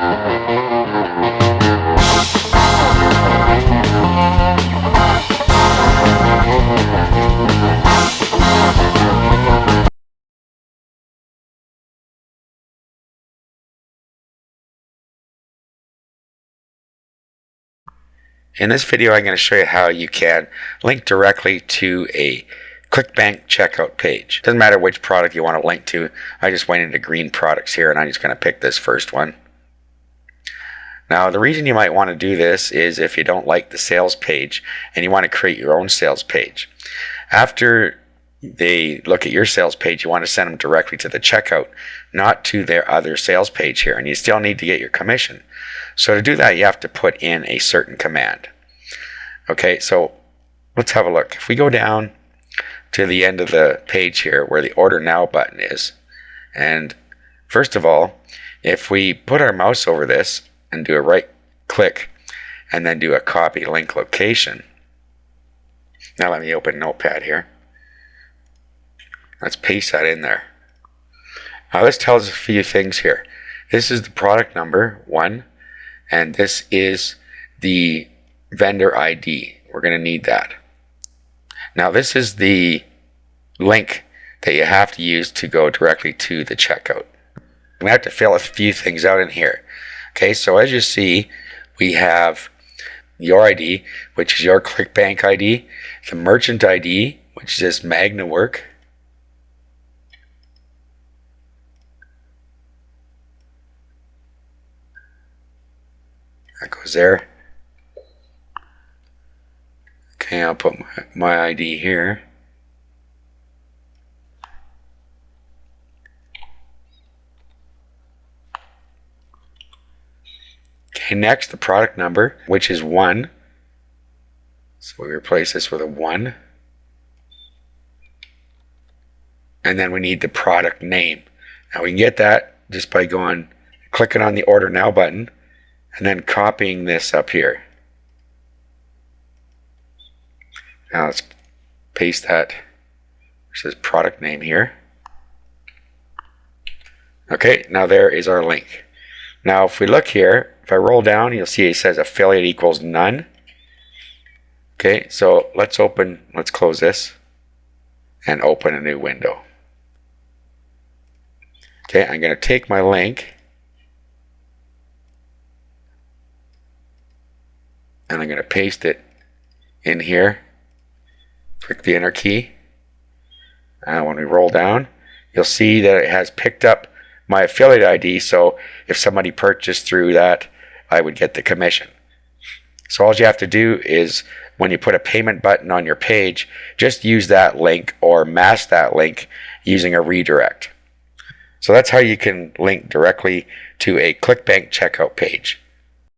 In this video, I'm going to show you how you can link directly to a Clickbank checkout page. Doesn't matter which product you want to link to. I just went into green products here, and I'm just going to pick this first one. Now, the reason you might want to do this is if you don't like the sales page and you want to create your own sales page. After they look at your sales page, you want to send them directly to the checkout, not to their other sales page here, and you still need to get your commission. So to do that, you have to put in a certain command. Okay, so let's have a look. If we go down to the end of the page here where the Order Now button is, and first of all, if we put our mouse over this and do a right click and then do a copy link location. Now let me open Notepad here. Let's paste that in there. Now this tells us a few things here. This is the product number 1, and this is the vendor ID. We're going to need that. Now this is the link that you have to use to go directly to the checkout. We have to fill a few things out in here. Okay, so as you see, we have your ID, which is your Clickbank ID, the merchant ID, which is this Magna Work, that goes there. Okay, I'll put my ID here. Okay, next the product number, which is 1. So we replace this with a 1. And then we need the product name. Now we can get that just by clicking on the Order Now button and then copying this up here. Now let's paste that, which says product name here. Okay, now there is our link. Now if we look here, if I roll down, you'll see it says affiliate equals none. Okay, so let's close this and open a new window. Okay, I'm going to take my link and I'm going to paste it in here. Click the enter key. And when we roll down, you'll see that it has picked up my affiliate ID, so if somebody purchased through that, I would get the commission. So all you have to do is when you put a payment button on your page, just use that link or mask that link using a redirect. So that's how you can link directly to a Clickbank checkout page.